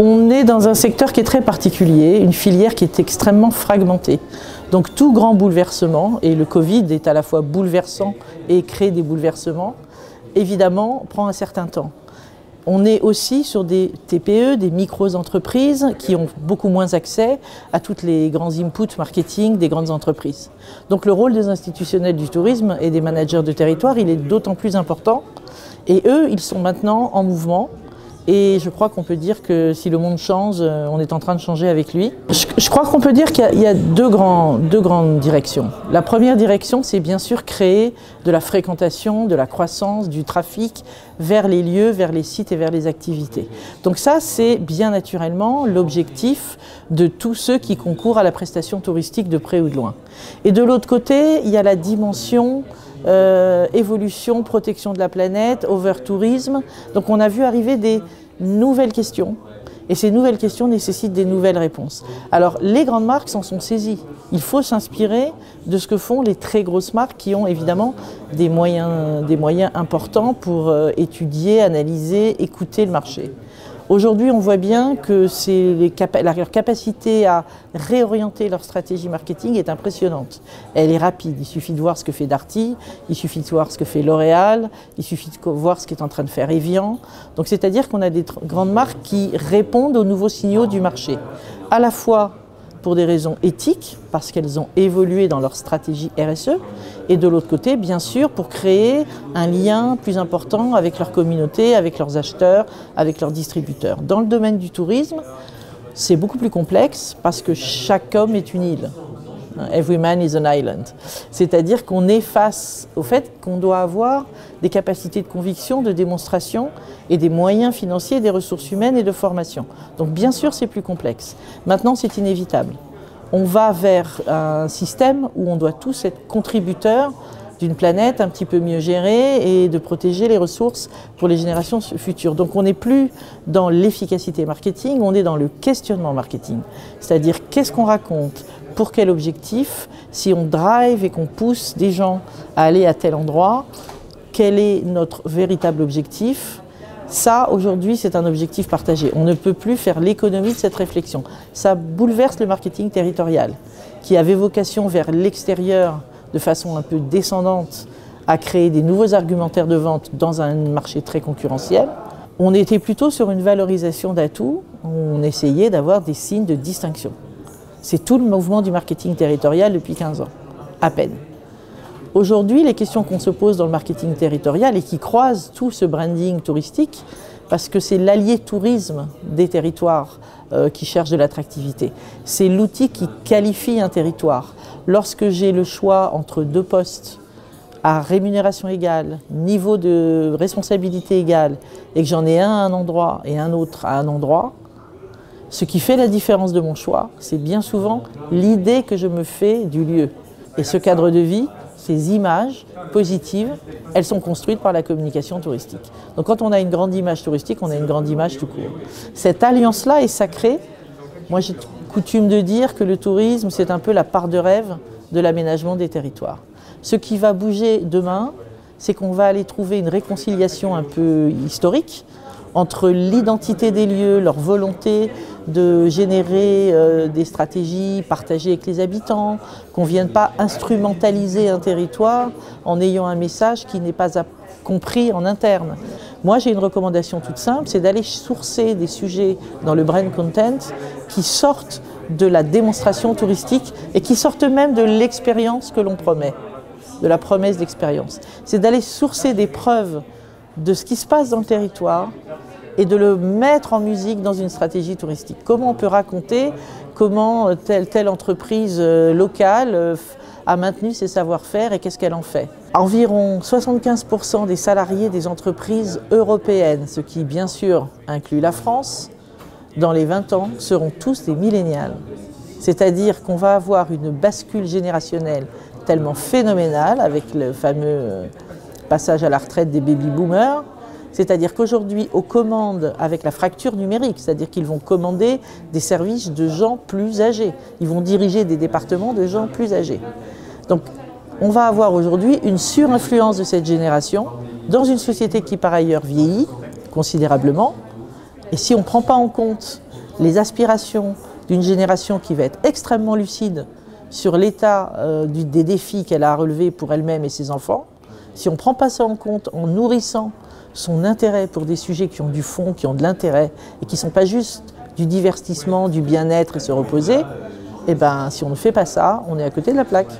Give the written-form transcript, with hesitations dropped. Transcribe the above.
On est dans un secteur qui est très particulier, une filière qui est extrêmement fragmentée. Donc tout grand bouleversement, et le Covid est à la fois bouleversant et crée des bouleversements, évidemment prend un certain temps. On est aussi sur des TPE, des micro-entreprises qui ont beaucoup moins accès à tous les grands inputs marketing des grandes entreprises. Donc le rôle des institutionnels du tourisme et des managers de territoire, il est d'autant plus important. Et eux, ils sont maintenant en mouvement. Et je crois qu'on peut dire que si le monde change, on est en train de changer avec lui. Je crois qu'on peut dire qu'il y a deux grandes directions. La première direction, c'est bien sûr créer de la fréquentation, de la croissance, du trafic vers les lieux, vers les sites et vers les activités. Donc ça, c'est bien naturellement l'objectif de tous ceux qui concourent à la prestation touristique de près ou de loin. Et de l'autre côté, il y a la dimension évolution, protection de la planète, over-tourisme. Donc on a vu arriver des nouvelles questions et ces nouvelles questions nécessitent des nouvelles réponses. Alors les grandes marques s'en sont saisies. Il faut s'inspirer de ce que font les très grosses marques qui ont évidemment des moyens importants pour étudier, analyser, écouter le marché. Aujourd'hui, on voit bien que leur capacité à réorienter leur stratégie marketing est impressionnante. Elle est rapide. Il suffit de voir ce que fait Darty, il suffit de voir ce que fait L'Oréal, il suffit de voir ce qu'est en train de faire Evian. Donc, c'est-à-dire qu'on a des grandes marques qui répondent aux nouveaux signaux du marché, à la fois pour des raisons éthiques, parce qu'elles ont évolué dans leur stratégie RSE, et de l'autre côté, bien sûr, pour créer un lien plus important avec leur communauté, avec leurs acheteurs, avec leurs distributeurs. Dans le domaine du tourisme, c'est beaucoup plus complexe parce que chaque homme est une île. Every man is an island. C'est-à-dire qu'on est face au fait qu'on doit avoir des capacités de conviction, de démonstration et des moyens financiers, des ressources humaines et de formation. Donc bien sûr, c'est plus complexe. Maintenant, c'est inévitable. On va vers un système où on doit tous être contributeurs d'une planète un petit peu mieux gérée et de protéger les ressources pour les générations futures. Donc on n'est plus dans l'efficacité marketing, on est dans le questionnement marketing. C'est-à-dire qu'est-ce qu'on raconte, pour quel objectif, si on drive et qu'on pousse des gens à aller à tel endroit, quel est notre véritable objectif? Ça, aujourd'hui, c'est un objectif partagé. On ne peut plus faire l'économie de cette réflexion. Ça bouleverse le marketing territorial, qui avait vocation vers l'extérieur de façon un peu descendante à créer des nouveaux argumentaires de vente dans un marché très concurrentiel. On était plutôt sur une valorisation d'atouts, on essayait d'avoir des signes de distinction. C'est tout le mouvement du marketing territorial depuis 15 ans, à peine. Aujourd'hui, les questions qu'on se pose dans le marketing territorial et qui croisent tout ce branding touristique, parce que c'est l'allié tourisme des territoires qui cherche de l'attractivité. C'est l'outil qui qualifie un territoire. Lorsque j'ai le choix entre deux postes à rémunération égale, niveau de responsabilité égale, et que j'en ai un à un endroit et un autre à un endroit, ce qui fait la différence de mon choix, c'est bien souvent l'idée que je me fais du lieu. Et ce cadre de vie, ces images positives, elles sont construites par la communication touristique. Donc quand on a une grande image touristique, on a une grande image tout court. Cette alliance-là est sacrée. Moi, j'ai coutume de dire que le tourisme, c'est un peu la part de rêve de l'aménagement des territoires. Ce qui va bouger demain, c'est qu'on va aller trouver une réconciliation un peu historique entre l'identité des lieux, leur volonté de générer des stratégies partagées avec les habitants, qu'on ne vienne pas instrumentaliser un territoire en ayant un message qui n'est pas compris en interne. Moi, j'ai une recommandation toute simple, c'est d'aller sourcer des sujets dans le brand content qui sortent de la démonstration touristique et qui sortent même de l'expérience que l'on promet, de la promesse d'expérience. C'est d'aller sourcer des preuves de ce qui se passe dans le territoire et de le mettre en musique dans une stratégie touristique. Comment on peut raconter comment telle entreprise locale a maintenu ses savoir-faire et qu'est-ce qu'elle en fait. Environ 75% des salariés des entreprises européennes, ce qui bien sûr inclut la France, dans les 20 ans seront tous des millénials. C'est-à-dire qu'on va avoir une bascule générationnelle tellement phénoménale avec le fameux passage à la retraite des baby-boomers. C'est-à-dire qu'aujourd'hui, aux commandes avec la fracture numérique, c'est-à-dire qu'ils vont commander des services de gens plus âgés. Ils vont diriger des départements de gens plus âgés. Donc, on va avoir aujourd'hui une surinfluence de cette génération dans une société qui, par ailleurs, vieillit considérablement. Et si on ne prend pas en compte les aspirations d'une génération qui va être extrêmement lucide sur l'état des défis qu'elle a à relever pour elle-même et ses enfants, si on ne prend pas ça en compte en nourrissant son intérêt pour des sujets qui ont du fond, qui ont de l'intérêt et qui ne sont pas juste du divertissement, du bien-être et se reposer, eh ben, si on ne fait pas ça, on est à côté de la plaque.